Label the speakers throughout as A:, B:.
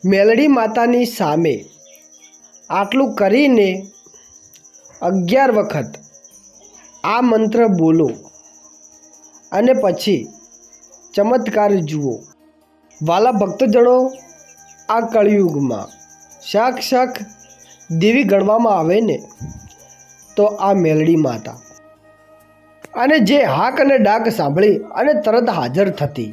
A: મેલડી માતાની સામે આટલું કરીને 11 વખત આ મંત્ર બોલો અને પછી ચમત્કાર જુઓ। વાલા ભક્તજનો, આ કળિયુગમાં સાક્ષાત દેવી ગણવામાં આવે ને તો આ મેલડી માતા, અને જે હાક અને ડાક સાંભળી અને તરત હાજર થતી।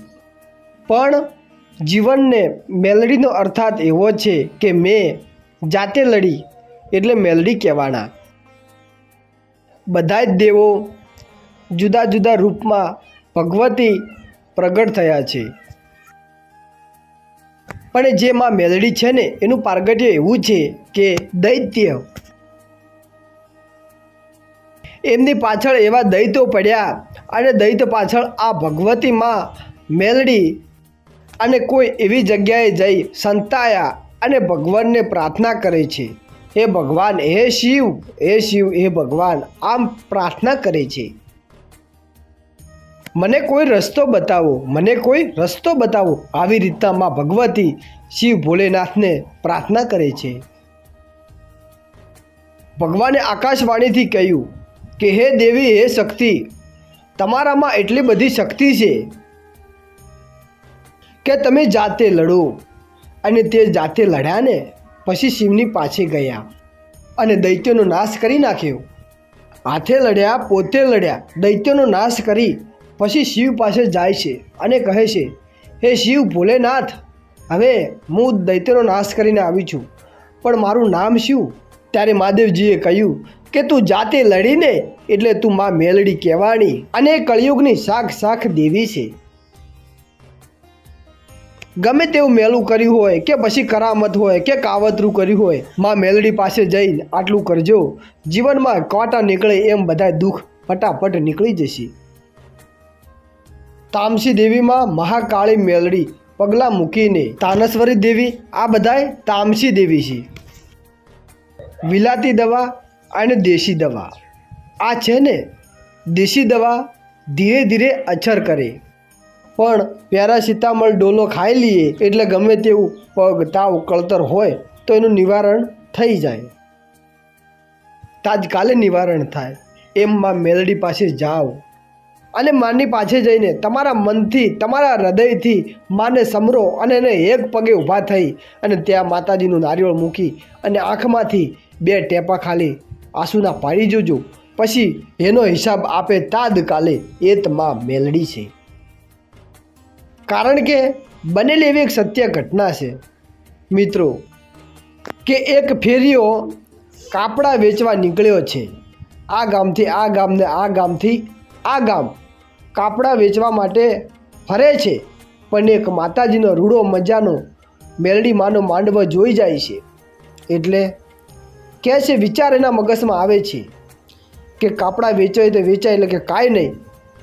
A: પણ જીવનને મેલડીનો અર્થાત એવો છે કે મેં જાતે લડી એટલે મેલડી કહેવાના। બધા જ દેવો જુદા જુદા રૂપમાં ભગવતી પ્રગટ થયા છે, પણ જે માં મેલડી છે ને એનું પારગટ્ય એવું છે કે દૈત્ય એમની પાછળ એવા દૈત્યો પડ્યા, અને દૈત્ય પાછળ આ ભગવતી માં મેલડી અને કોઈ એવી જગ્યાએ જઈ સંતાયા અને ભગવાનને પ્રાર્થના કરે છે, હે ભગવાન, હે શિવ, હે શિવ, હે ભગવાન, આમ પ્રાર્થના કરે છે, મને કોઈ રસ્તો બતાવો, મને કોઈ રસ્તો બતાવો। આવી રીતના માં ભગવતી શિવ ભોલેનાથને પ્રાર્થના કરે છે। ભગવાને આકાશવાણીથી કહ્યું કે હે દેવી, હે શક્તિ, તમારામાં એટલી બધી શક્તિ છે કે તમે જાતે લડો। અને તે જાતે લડ્યા ને પછી શિવની પાસે ગયા અને દૈત્યનો નાશ કરી નાખ્યો। હાથે લડ્યા, પોતે લડ્યા, દૈત્યનો નાશ કરી પછી શિવ પાસે જાય છે અને કહે છે, હે શિવ ભોલેનાથ, હવે હું દૈત્યનો નાશ કરીને આવી છું, પણ મારું નામ શું? ત્યારે મહાદેવજીએ કહ્યું કે તું જાતે લડીને એટલે તું માં મેલડી કહેવાણી અને કળિયુગની સાક્ષાત દેવી છે। ગમે તેવું મેલું કર્યું હોય કે પછી કરામત હોય કે કાવતરું કર્યું હોય, માં મેલડી પાસે જઈને આટલું કરજો, જીવનમાં કાંટા નીકળે એમ બધા દુઃખ ફટાફટ નીકળી જશે। તામસી દેવીમાં મહાકાળી મેલડી પગલાં મૂકીને, તાનેશ્વરી દેવી, આ બધાય તામસી દેવી છે। વિલાતી દવા અને દેશી દવા, આ છે ને દેશી દવા ધીરે ધીરે અસર કરે, પણ પેરાસિટામોલ ડોલો ખાઈ લઈએ એટલે ગમે તેવું પગ, તાવ, કળતર હોય તો એનું નિવારણ થઈ જાય, તાત્કાલિક નિવારણ થાય। એમ માં મેલડી પાસે જાઓ અને માની પાસે જઈને તમારા મનથી, તમારા હૃદયથી માને સમરો અને એને એક પગે ઊભા થઈ અને ત્યાં માતાજીનું નારિયેળ મૂકી અને આંખમાંથી 2 ટેપા ખાલી આંસુના પાડી જોજો, પછી એનો હિસાબ આપે તાત્કાલિક એ જ માં મેલડી છે। કારણ કે બનેલી એવી એક સત્ય ઘટના છે મિત્રો કે એક ફેરિયો કાપડા વેચવા નીકળ્યો છે, આ ગામથી આ ગામને, આ ગામથી આ ગામ કાપડા વેચવા માટે ફરે છે, પણ એક માતાજીનો રૂડો મજાનો મેલડી માનો માંડવો જોઈ જાય છે, એટલે કહે છે, વિચાર એના મગજમાં આવે છે કે કાપડા વેચાય તો વેચાય, એટલે કે કાંઈ નહીં,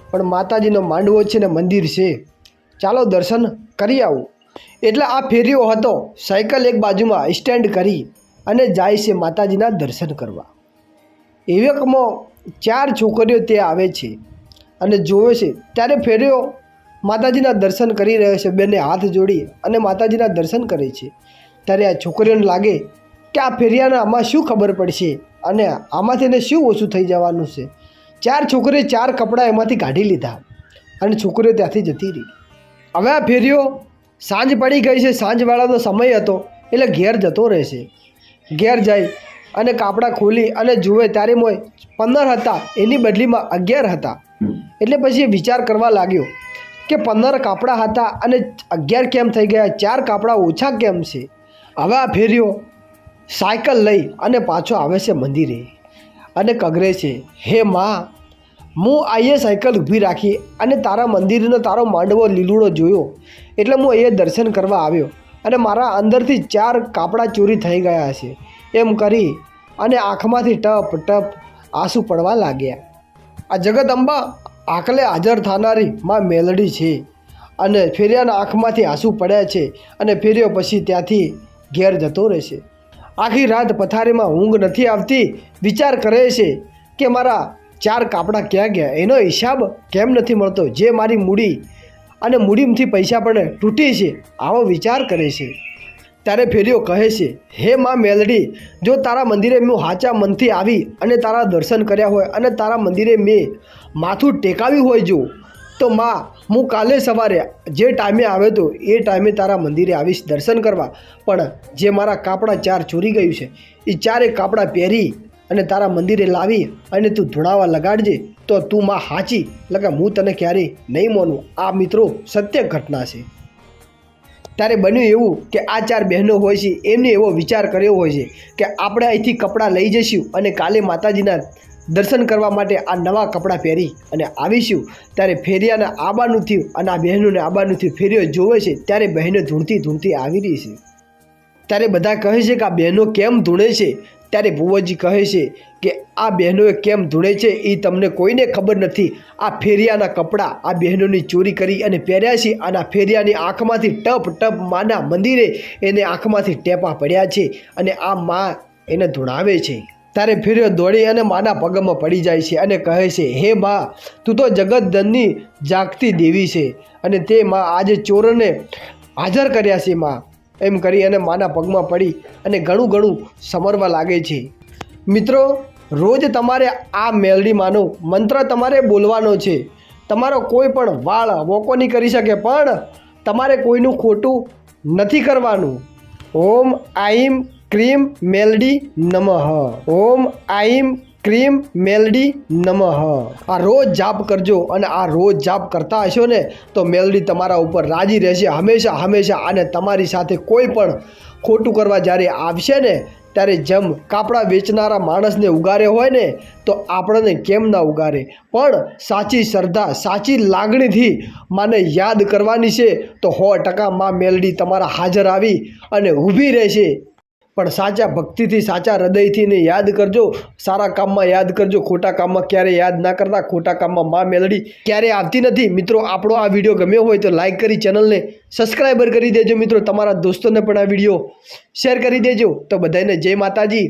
A: પણ માતાજીનો માંડવો છે ને મંદિર છે, ચાલો દર્શન કરી આવું। એટલે આ ફેરિયો હતો સાયકલ એક બાજુમાં સ્ટેન્ડ કરી અને જાય છે માતાજીના દર્શન કરવા। એવેકમાં 4 છોકરીઓ તે આવે છે અને જોવે છે, ત્યારે ફેરિયો માતાજીના દર્શન કરી રહ્યો છે, બેને હાથ જોડી અને માતાજીના દર્શન કરે છે। ત્યારે આ છોકરીઓને લાગે કે આ ફેરિયાને આમાં શું ખબર પડશે અને આમાંથી એને શું ઓછું થઈ જવાનું છે। 4 છોકરીએ 4 કપડાં એમાંથી કાઢી લીધા અને છોકરીઓ ત્યાંથી જતી રહી। હવે આ ફેરિયો સાંજ પડી ગઈ છે, સાંજવાળાનો સમય હતો એટલે ઘેર જતો રહેશે। ઘેર જાય અને કાપડા ખોલી અને જુએ ત્યારે મોય 15 હતા, એની બદલીમાં 11 હતા। એટલે પછી એ વિચાર કરવા લાગ્યો કે 15 કાપડા હતા અને 11 કેમ થઈ ગયા, 4 કાપડા ઓછા કેમ છે। હવે આ ફેરિયો સાયકલ લઈ અને પાછો આવે છે મંદિરે અને કગરે છે, હે માં, હું અહીંયા સાયકલ ઊભી રાખી અને તારા મંદિરનો તારો માંડવો લીલુડો જોયો એટલે હું અહીંયા દર્શન કરવા આવ્યો અને મારા અંદરથી 4 કાપડા ચોરી થઈ ગયા છે। એમ કરી અને આંખમાંથી ટપ ટપ આંસુ પડવા લાગ્યા। આ જગદંબા આકલે હાજર થનારી માં મેલડી છે અને ફેરિયાના આંખમાંથી આંસુ પડ્યા છે અને ફેરિયો પછી ત્યાંથી ઘેર જતો રહેશે। આખી રાત પથારીમાં ઊંઘ નથી આવતી, વિચાર કરે છે કે મારા 4 કાપડા ક્યાં ગયા, એનો હિસાબ કેમ નથી મળતો, જે મારી મૂડી અને મૂડીમાંથી પૈસા પણ તૂટી છે, આવો વિચાર કરે છે। ત્યારે ફેરીઓ કહે છે, હે માં મેલડી, જો તારા મંદિરે હું સાચા મનથી આવી અને તારા દર્શન કર્યા હોય અને તારા મંદિરે મેં માથું ટેકાવ્યું હોય જો, તો માં હું કાલે સવારે જે ટાઈમે આવ્યો હતો એ ટાઈમે તારા મંદિરે આવીશ દર્શન કરવા. પણ જે મારા કાપડા 4 ચોરી ગયું છે એ 4 કાપડા પહેરી અને તારા મંદિરે લાવી અને તું ધૂણાવા લગાડજે, તો તું માં સાચી, એટલે હું તને ક્યારેય નહીં માનું. આ મિત્રો સત્ય ઘટના છે. ત્યારે બન્યું એવું કે આ 4 બહેનો હોય છે એમને એવો વિચાર કર્યો હોય છે કે આપણે અહીંથી કપડાં લઈ જઈશું અને કાલે માતાજીના દર્શન કરવા માટે આ નવા કપડાં પહેરી અને આવીશું. ત્યારે ફેરિયાને આબાનું થયું અને આ બહેનોને આબાનું થયું. ફેરીઓ જોવે છે ત્યારે બહેનો ધૂણતી આવી રહી છે. ત્યારે બધા કહે છે કે આ બહેનો કેમ ધૂણે છે? ત્યારે ભુવોજી કહે છે કે આ બહેનોએ કેમ ધૂણે છે એ તમને કોઈને ખબર નથી. આ ફેરિયાના કપડાં આ બહેનોની ચોરી કરી અને પહેર્યા છે અને આ ફેરિયાની આંખમાંથી ટપ ટપ માના મંદિરે એને આંખમાંથી ટેપા પડ્યા છે અને આ માં એને ધૂણાવે છે. ત્યારે ફેરિયો દોડી અને માના પગમાં પડી જાય છે અને કહે છે, હે માં, તું તો જગતધનની જાગતી દેવી છે અને તે માં આજે ચોરોને હાજર કર્યા છે માં. એમ કરી અને માના પગમાં પડી અને ઘણું સમરવા લાગે છે. મિત્રો, રોજ તમારે આ મેલડી માનો મંત્ર તમારે બોલવાનો છે. તમારો કોઈ પણ વાળ વોકો નહીં કરી શકે, પણ તમારે કોઈનું ખોટું નથી કરવાનું. ઓમ આઈમ ક્રીમ મેલડી નમઃ. ઓમ આઈમ ક્રીમ મેલડી નમઃ. આ રોજ જાપ કરજો અને આ રોજ જાપ કરતા હશો ને તો મેલડી તમારા ઉપર રાજી રહેશે હંમેશા. અને તમારી સાથે કોઈ પણ ખોટું કરવા જ્યારે આવશે ને ત્યારે જેમ કાપડા વેચનારા માણસને ઉગારે હોય ને તો આપણને કેમ ના ઉગારે, પણ સાચી શ્રદ્ધા સાચી લાગણીથી માને યાદ કરવાની છે તો 100% માં મેલડી તમારા હાજર આવી અને ઊભી રહેશે. પણ સાચા ભક્તિથી સાચા હૃદયથી ને યાદ કરજો. સારા કામમાં યાદ કરજો, ખોટા કામમાં ક્યારેય યાદ ના કરતા. ખોટા કામમાં માં મેલડી ક્યારેય આવતી નથી. મિત્રો, આપણો આ વિડીયો ગમ્યો હોય તો લાઈક કરી ચેનલને સબસ્ક્રાઈબર કરી દેજો. મિત્રો, તમારા દોસ્તોને પણ આ વિડીયો શેર કરી દેજો. તો બધાને જય માતાજી,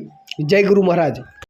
A: જય ગુરુ મહારાજ.